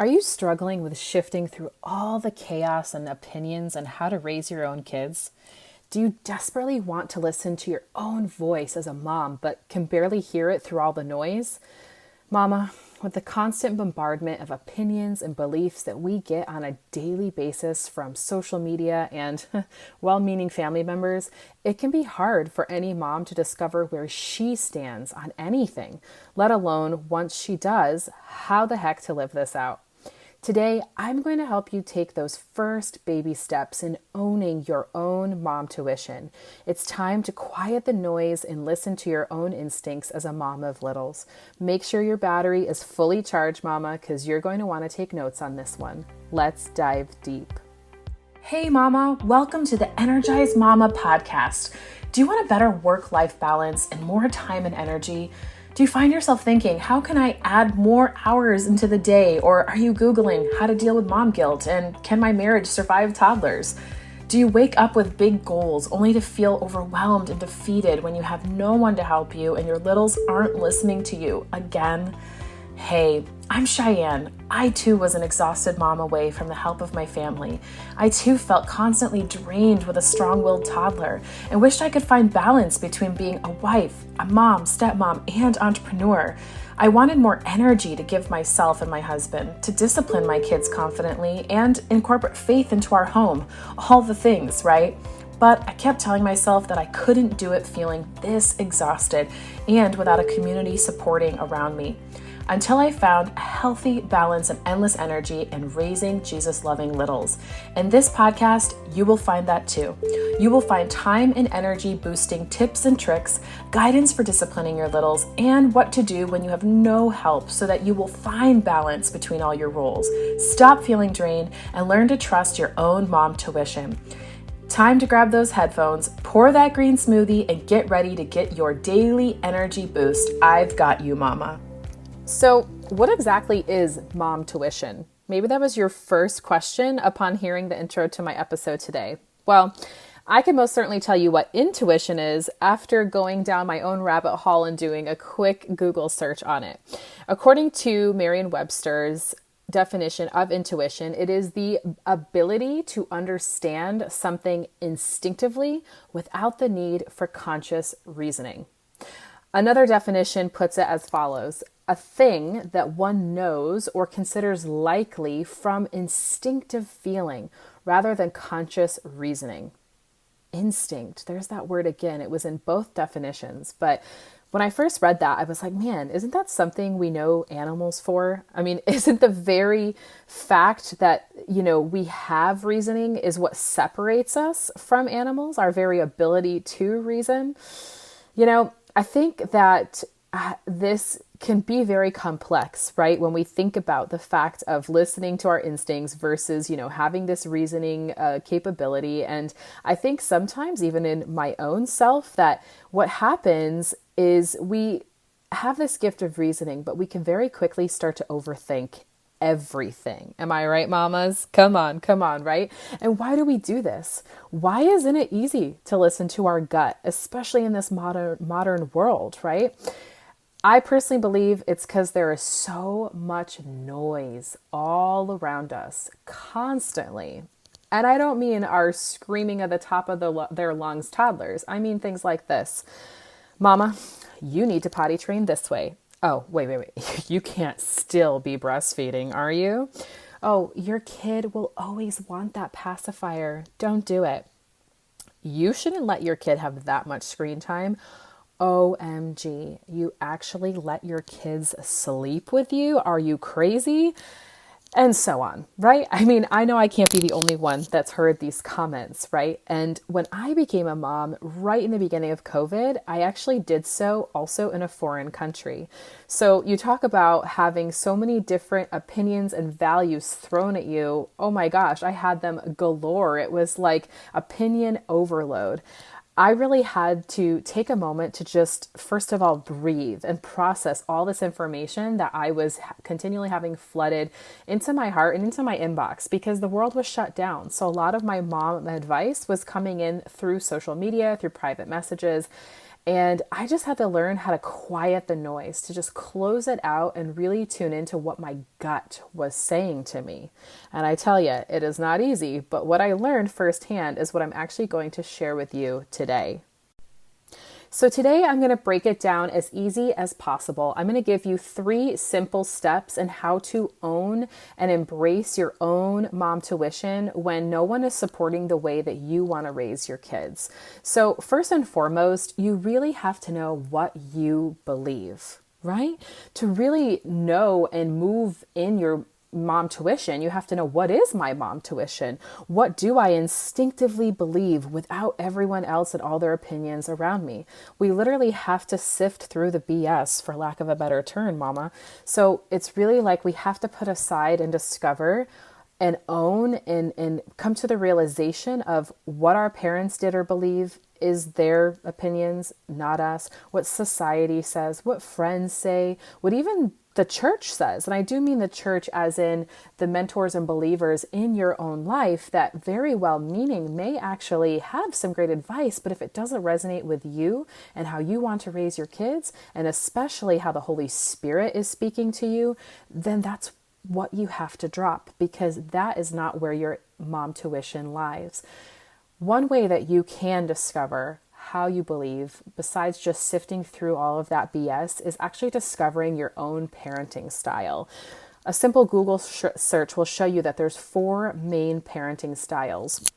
Are you struggling with shifting through all the chaos and opinions on how to raise your own kids? Do you desperately want to listen to your own voice as a mom, but can barely hear it through all the noise? Mama, with the constant bombardment of opinions and beliefs that we get on a daily basis from social media and well-meaning family members, it can be hard for any mom to discover where she stands on anything, let alone once she does, how the heck to live this out. Today, I'm going to help you take those first baby steps in owning your own mom tuition. It's time to quiet the noise and listen to your own instincts as a mom of littles. Make sure your battery is fully charged, mama, because you're going to want to take notes on this one. Let's dive deep. Hey, mama, welcome to the Energized Mama podcast. Do you want a better work-life balance and more time and energy? Do you find yourself thinking, how can I add more hours into the day? Or are you Googling how to deal with mom guilt and can my marriage survive toddlers? Do you wake up with big goals only to feel overwhelmed and defeated when you have no one to help you and your littles aren't listening to you again? Hey, I'm Cheyenne. I too was an exhausted mom away from the help of my family. I too felt constantly drained with a strong-willed toddler and wished I could find balance between being a wife, a mom, stepmom, and entrepreneur. I wanted more energy to give myself and my husband, to discipline my kids confidently, and incorporate faith into our home. All the things, right? But I kept telling myself that I couldn't do it feeling this exhausted and without a community supporting around me. Until I found a healthy balance and endless energy in raising Jesus-loving littles. In this podcast, you will find that too. You will find time and energy boosting tips and tricks, guidance for disciplining your littles, and what to do when you have no help so that you will find balance between all your roles. Stop feeling drained and learn to trust your own mom tuition. Time to grab those headphones, pour that green smoothie, and get ready to get your daily energy boost. I've got you, mama. So, what exactly is mom tuition? Maybe that was your first question upon hearing the intro to my episode today. Well, I can most certainly tell you what intuition is after going down my own rabbit hole and doing a quick Google search on it. According to Merriam-Webster's definition of intuition, it is the ability to understand something instinctively without the need for conscious reasoning. Another definition puts it as follows: a thing that one knows or considers likely from instinctive feeling rather than conscious reasoning. Instinct, there's that word again. It was in both definitions, but when I first read that, I was like, man, isn't that something we know animals for? I mean, isn't the very fact that, we have reasoning is what separates us from animals, our very ability to reason? I think that this can be very complex, right? When we think about the fact of listening to our instincts versus, having this reasoning capability. And I think sometimes even in my own self that what happens is we have this gift of reasoning, but we can very quickly start to overthink everything. Am I right, mamas? Come on, right? And why do we do this? Why isn't it easy to listen to our gut, especially in this modern world, right? I personally believe it's because there is so much noise all around us constantly. And I don't mean our screaming at the top of their lungs toddlers. I mean things like this. Mama, you need to potty train this way. Oh, wait. You can't still be breastfeeding, are you? Oh, your kid will always want that pacifier. Don't do it. You shouldn't let your kid have that much screen time. OMG, you actually let your kids sleep with you? Are you crazy? And so on, right? I mean, I know I can't be the only one that's heard these comments, right? And when I became a mom right in the beginning of COVID, I actually did so also in a foreign country. So you talk about having so many different opinions and values thrown at you. Oh my gosh, I had them galore. It was like opinion overload. I really had to take a moment to just, first of all, breathe and process all this information that I was continually having flooded into my heart and into my inbox because the world was shut down. So a lot of my mom advice was coming in through social media, through private messages. And I just had to learn how to quiet the noise, to just close it out and really tune into what my gut was saying to me. And I tell you, it is not easy, but what I learned firsthand is what I'm actually going to share with you today. So today I'm going to break it down as easy as possible. I'm going to give you 3 simple steps in how to own and embrace your own mom tuition when no one is supporting the way that you want to raise your kids. So first and foremost, you really have to know what you believe, right? To really know and move in your mom tuition, you have to know, what is my mom tuition? What do I instinctively believe without everyone else and all their opinions around me? We literally have to sift through the BS, for lack of a better term, mama. So it's really like we have to put aside and discover and own and come to the realization of what our parents did or believe is their opinions, not us, what society says, what friends say, what even the church says. And I do mean the church as in the mentors and believers in your own life that very well meaning may actually have some great advice, but if it doesn't resonate with you and how you want to raise your kids, and especially how the Holy Spirit is speaking to you, then that's what you have to drop, because that is not where your mom tuition lies. One way that you can discover how you believe, besides just sifting through all of that BS, is actually discovering your own parenting style. A simple Google search will show you that there's 4 main parenting styles,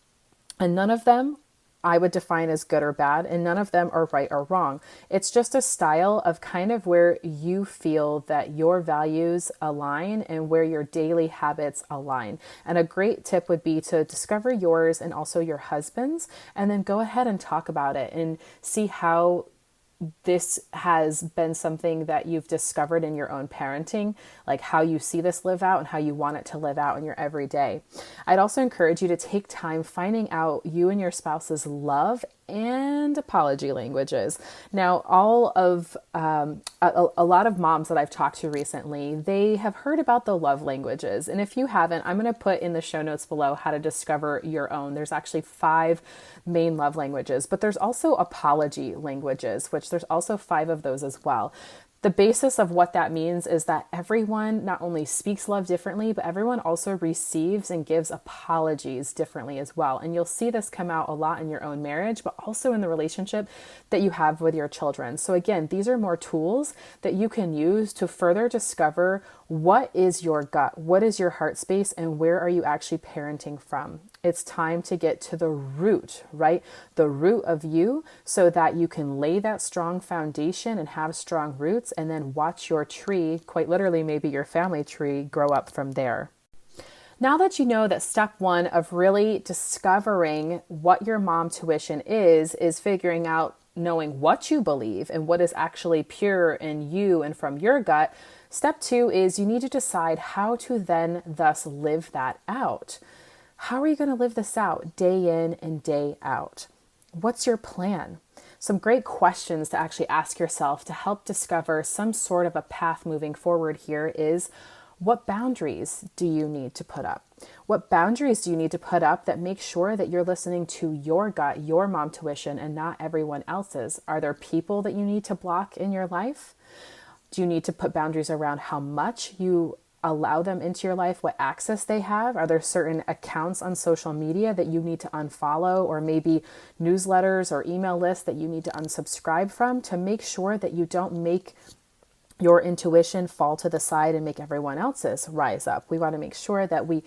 and none of them I would define as good or bad, and none of them are right or wrong. It's just a style of kind of where you feel that your values align and where your daily habits align. And a great tip would be to discover yours and also your husband's, and then go ahead and talk about it and see how this has been something that you've discovered in your own parenting, like how you see this live out and how you want it to live out in your everyday. I'd also encourage you to take time finding out you and your spouse's love and apology languages. Now, all of a lot of moms that I've talked to recently, they have heard about the love languages. And if you haven't, I'm going to put in the show notes below how to discover your own. There's actually 5 main love languages, but there's also apology languages, which there's also 5 of those as well. The basis of what that means is that everyone not only speaks love differently, but everyone also receives and gives apologies differently as well. And you'll see this come out a lot in your own marriage, but also in the relationship that you have with your children. So again, these are more tools that you can use to further discover what is your gut, what is your heart space, and where are you actually parenting from. It's time to get to the root, right? The root of you, so that you can lay that strong foundation and have strong roots, and then watch your tree, quite literally maybe your family tree, grow up from there. Now that you know that step 1 of really discovering what your mom tuition is figuring out, knowing what you believe and what is actually pure in you and from your gut, step 2 is you need to decide how to then thus live that out. How are you going to live this out day in and day out? What's your plan? Some great questions to actually ask yourself to help discover some sort of a path moving forward here is, what boundaries do you need to put up? What boundaries do you need to put up that make sure that you're listening to your gut, your mom tuition, and not everyone else's? Are there people that you need to block in your life? Do you need to put boundaries around how much you allow them into your life, what access they have? Are there certain accounts on social media that you need to unfollow, or maybe newsletters or email lists that you need to unsubscribe from, to make sure that you don't make your intuition fall to the side and make everyone else's rise up? We want to make sure that we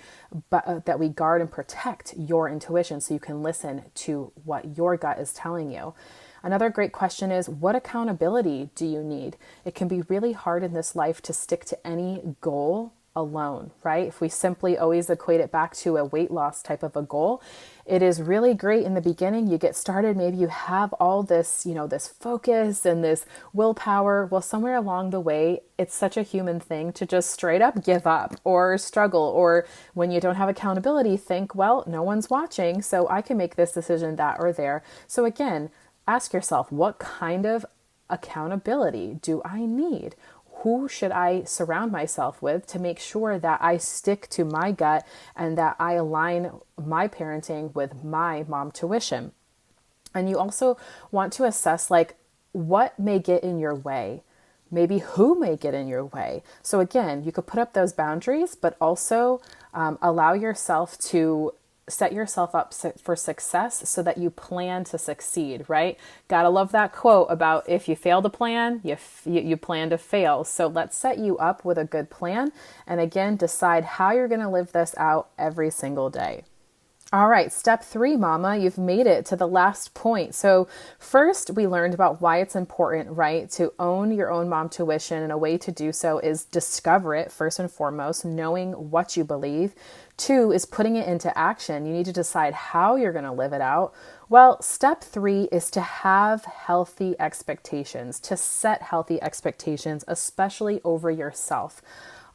guard and protect your intuition so you can listen to what your gut is telling you. Another great question is, what accountability do you need? It can be really hard in this life to stick to any goal alone, right? If we simply always equate it back to a weight loss type of a goal, it is really great in the beginning. You get started, maybe you have all this, this focus and this willpower. Well, somewhere along the way, it's such a human thing to just straight up give up or struggle, or when you don't have accountability, think, well, no one's watching, so I can make this decision, that or there. So again, ask yourself, what kind of accountability do I need? Who should I surround myself with to make sure that I stick to my gut and that I align my parenting with my mom tuition? And you also want to assess, what may get in your way? Maybe who may get in your way? So again, you could put up those boundaries, but also allow yourself to set yourself up for success so that you plan to succeed, right? Gotta love that quote about if you fail to plan, you plan to fail. So let's set you up with a good plan. And again, decide how you're going to live this out every single day. All right, step 3, mama, you've made it to the last point. So first, we learned about why it's important, right, to own your own mom tuition. And a way to do so is discover it first and foremost, knowing what you believe. 2 is putting it into action. You need to decide how you're going to live it out. Well, step 3 is to have healthy expectations, to set healthy expectations, especially over yourself.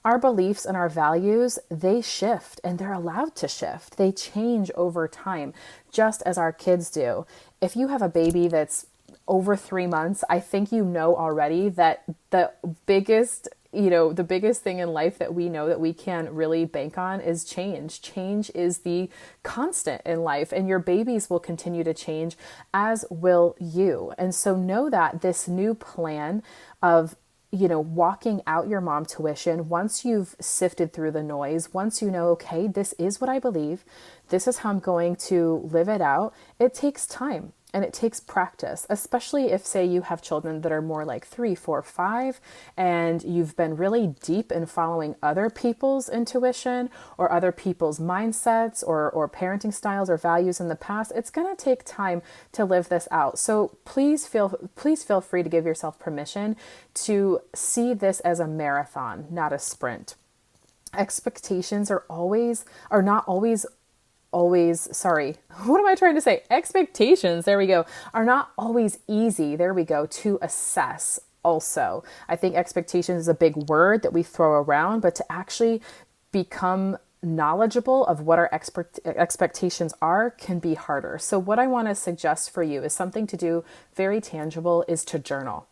Our beliefs and our values, they shift, and they're allowed to shift. They change over time, just as our kids do. If you have a baby that's over 3 months, I think you know already that the biggest thing in life that we know that we can really bank on is change. Change is the constant in life, and your babies will continue to change, as will you. And so know that this new plan of walking out your mom tuition, once you've sifted through the noise, once you know, okay, this is what I believe, this is how I'm going to live it out, it takes time and it takes practice, especially if, say, you have children that are more like 3, 4, 5, and you've been really deep in following other people's intuition or other people's mindsets or parenting styles or values in the past. It's going to take time to live this out. So please feel free to give yourself permission to see this as a marathon, not a sprint. Expectations are not always, what am I trying to say? Expectations, there we go, are not always easy, there we go, to assess also. I think expectations is a big word that we throw around, but to actually become knowledgeable of what our expectations are can be harder. So what I want to suggest for you is something to do very tangible, is to journal.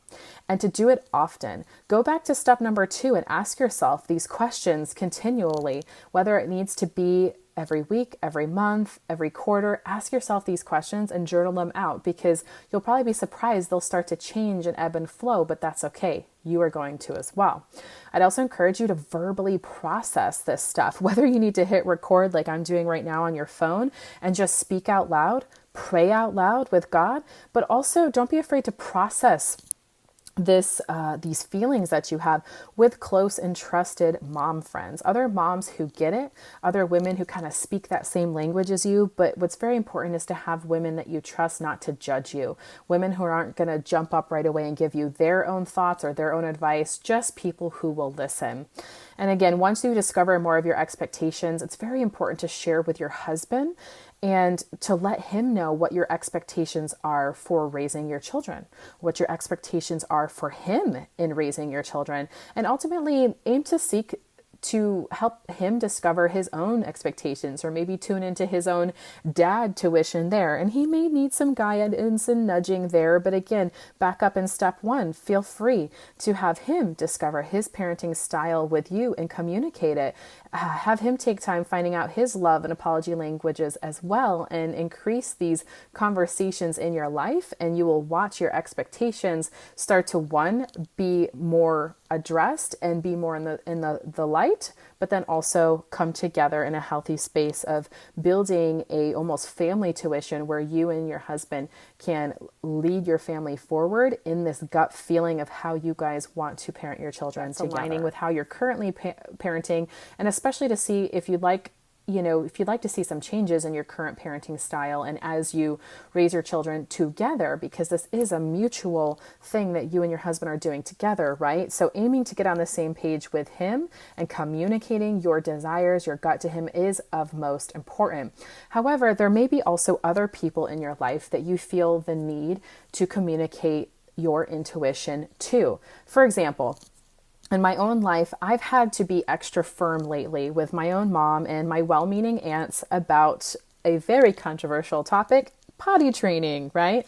And to do it often. Go back to step number 2 and ask yourself these questions continually, whether it needs to be every week, every month, every quarter. Ask yourself these questions and journal them out, because you'll probably be surprised they'll start to change and ebb and flow, but that's okay. You are going to as well. I'd also encourage you to verbally process this stuff, whether you need to hit record like I'm doing right now on your phone and just speak out loud, pray out loud with God, but also don't be afraid to process these feelings that you have with close and trusted mom friends, other moms who get it, other women who kind of speak that same language as you. But what's very important is to have women that you trust not to judge you, women who aren't going to jump up right away and give you their own thoughts or their own advice, just people who will listen. And again, once you discover more of your expectations, it's very important to share with your husband and to let him know what your expectations are for raising your children, what your expectations are for him in raising your children, and ultimately aim to seek to help him discover his own expectations, or maybe tune into his own dad tuition there. And he may need some guidance and nudging there. But again, back up in step 1, feel free to have him discover his parenting style with you and communicate it. Have him take time finding out his love and apology languages as well, and increase these conversations in your life. And you will watch your expectations start to, 1, be more addressed and be more in the light, but then also come together in a healthy space of building a almost family tuition where you and your husband can lead your family forward in this gut feeling of how you guys want to parent your children, aligning with how you're currently parenting, and especially to see if you'd like to see some changes in your current parenting style and as you raise your children together, because this is a mutual thing that you and your husband are doing together, right? So aiming to get on the same page with him and communicating your desires, your gut to him is of most important. However, there may be also other people in your life that you feel the need to communicate your intuition to. For example, in my own life, I've had to be extra firm lately with my own mom and my well-meaning aunts about a very controversial topic, potty training, right?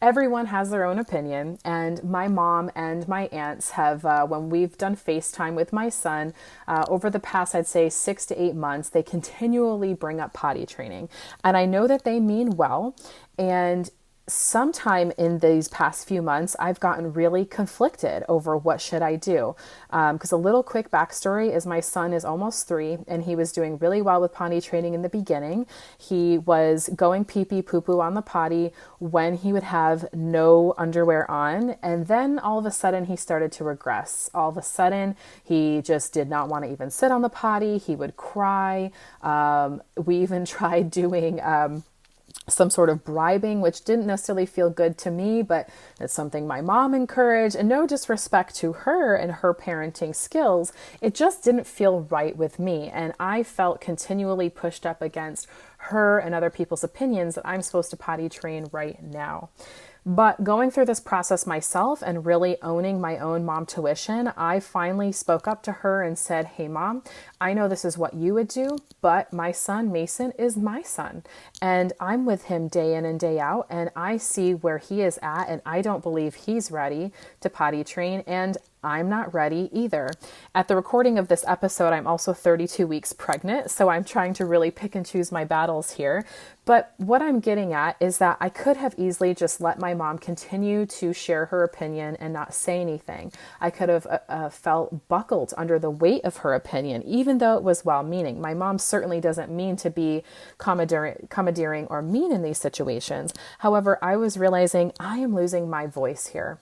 Everyone has their own opinion, and my mom and my aunts have, when we've done FaceTime with my son, over the past, I'd say 6 to 8 months, they continually bring up potty training. And I know that they mean well, and sometime in these past few months, I've gotten really conflicted over what should I do. Because a little quick backstory is my son is almost 3 and he was doing really well with potty training in the beginning. He was going pee-pee poo-poo on the potty when he would have no underwear on. And then all of a sudden he started to regress. All of a sudden he just did not want to even sit on the potty. He would cry. We even tried doing some sort of bribing, which didn't necessarily feel good to me, but it's something my mom encouraged. And no disrespect to her and her parenting skills, it just didn't feel right with me. And I felt continually pushed up against her and other people's opinions that I'm supposed to potty train right now. But going through this process myself and really owning my own mom tuition, I finally spoke up to her and said, hey, Mom, I know this is what you would do, but my son, Mason, is my son. And I'm with him day in and day out, and I see where he is at, and I don't believe he's ready to potty train, and I'm not ready either. At the recording of this episode, I'm also 32 weeks pregnant, so I'm trying to really pick and choose my battles here. But what I'm getting at is that I could have easily just let my mom continue to share her opinion and not say anything. I could have felt buckled under the weight of her opinion, even though it was well-meaning. My mom certainly doesn't mean to be commandeering or mean in these situations. However, I was realizing I am losing my voice here.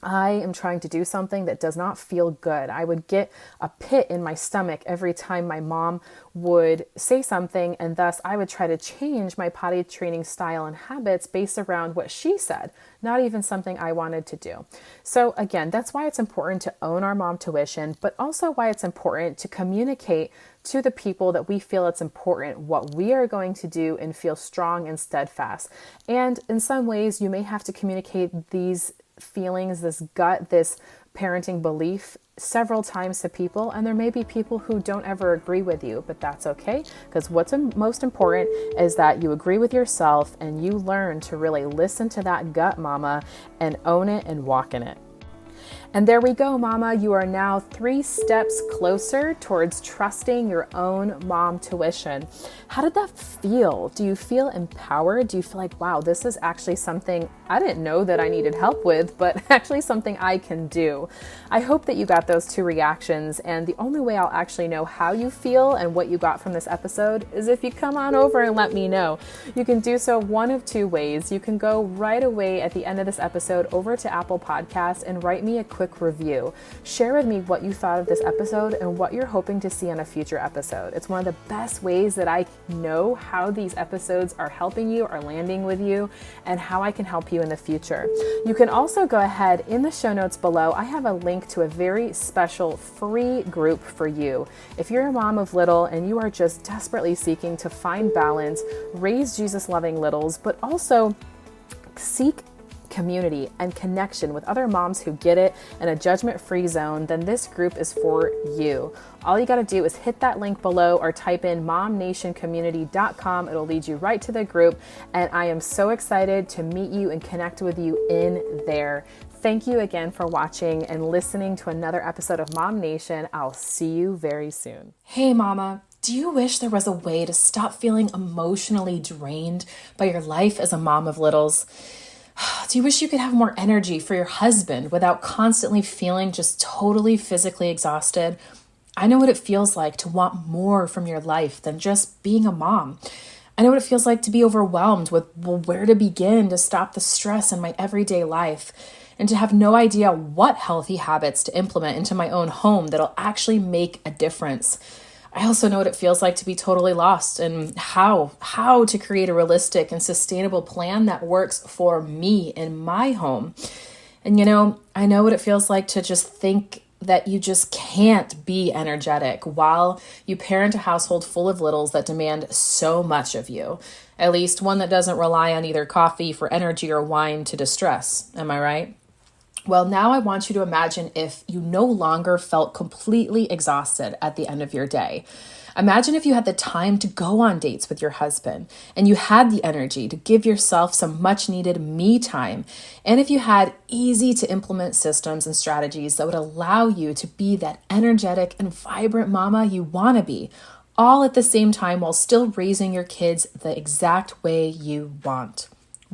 I am trying to do something that does not feel good. I would get a pit in my stomach every time my mom would say something, and thus I would try to change my potty training style and habits based around what she said, not even something I wanted to do. So again, that's why it's important to own our mom tuition, but also why it's important to communicate to the people that we feel it's important what we are going to do and feel strong and steadfast. And in some ways, you may have to communicate these feelings, this gut, this parenting belief several times to people, and there may be people who don't ever agree with you, but that's okay, because what's most important is that you agree with yourself and you learn to really listen to that gut, mama, and own it and walk in it. And there we go, mama. You are now 3 steps closer towards trusting your own mom tuition. How did that feel? Do you feel empowered? Do you feel like, wow, this is actually something I didn't know that I needed help with, but actually something I can do? I hope that you got those 2 reactions. And the only way I'll actually know how you feel and what you got from this episode is if you come on over and let me know. You can do so one of 2 ways. You can go right away at the end of this episode over to Apple Podcasts and write me a quick review. Share with me what you thought of this episode and what you're hoping to see on a future episode. It's one of the best ways that I know how these episodes are helping you, are landing with you, and how I can help you in the future. You can also go ahead in the show notes below. I have a link to a very special free group for you. If you're a mom of little and you are just desperately seeking to find balance, raise Jesus-loving littles, but also seek community and connection with other moms who get it in a judgment-free zone, then this group is for you. All you got to do is hit that link below or type in momnationcommunity.com. It'll lead you right to the group, and I am so excited to meet you and connect with you in there. Thank you again for watching and listening to another episode of Mom Nation. I'll see you very soon. Hey, mama. Do you wish there was a way to stop feeling emotionally drained by your life as a mom of littles? Do you wish you could have more energy for your husband without constantly feeling just totally physically exhausted? I know what it feels like to want more from your life than just being a mom. I know what it feels like to be overwhelmed with, where to begin to stop the stress in my everyday life, and to have no idea what healthy habits to implement into my own home that'll actually make a difference. I also know what it feels like to be totally lost and how to create a realistic and sustainable plan that works for me in my home. And I know what it feels like to just think that you just can't be energetic while you parent a household full of littles that demand so much of you. At least one that doesn't rely on either coffee for energy or wine to distress. Am I right? Well, now I want you to imagine if you no longer felt completely exhausted at the end of your day. Imagine if you had the time to go on dates with your husband and you had the energy to give yourself some much needed me time. And if you had easy to implement systems and strategies that would allow you to be that energetic and vibrant mama you want to be, all at the same time while still raising your kids the exact way you want.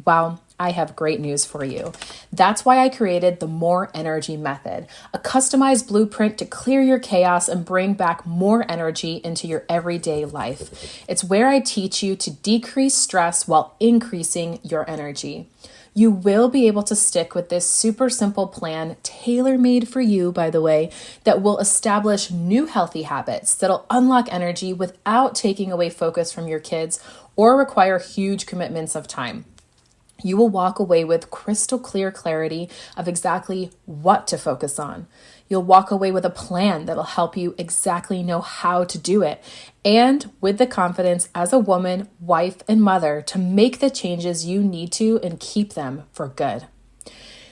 Well, I have great news for you. That's why I created the More Energy Method, a customized blueprint to clear your chaos and bring back more energy into your everyday life. It's where I teach you to decrease stress while increasing your energy. You will be able to stick with this super simple plan, tailor-made for you, by the way, that will establish new healthy habits that'll unlock energy without taking away focus from your kids or require huge commitments of time. You will walk away with crystal clear clarity of exactly what to focus on. You'll walk away with a plan that'll help you exactly know how to do it, and with the confidence as a woman, wife, and mother to make the changes you need to and keep them for good.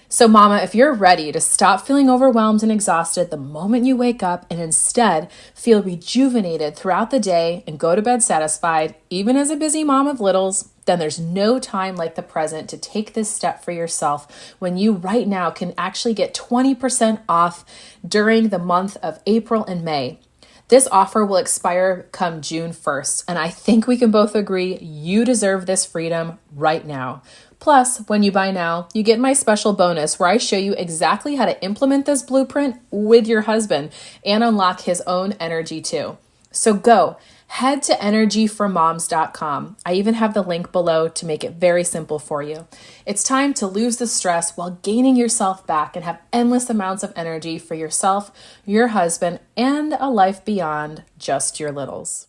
So mama, if you're ready to stop feeling overwhelmed and exhausted the moment you wake up and instead feel rejuvenated throughout the day and go to bed satisfied, even as a busy mom of littles, then there's no time like the present to take this step for yourself when you right now can actually get 20% off during the month of April and May. This offer will expire come June 1st, and I think we can both agree you deserve this freedom right now. Plus, when you buy now, you get my special bonus where I show you exactly how to implement this blueprint with your husband and unlock his own energy too. So go, head to energyformoms.com. I even have the link below to make it very simple for you. It's time to lose the stress while gaining yourself back and have endless amounts of energy for yourself, your husband, and a life beyond just your littles.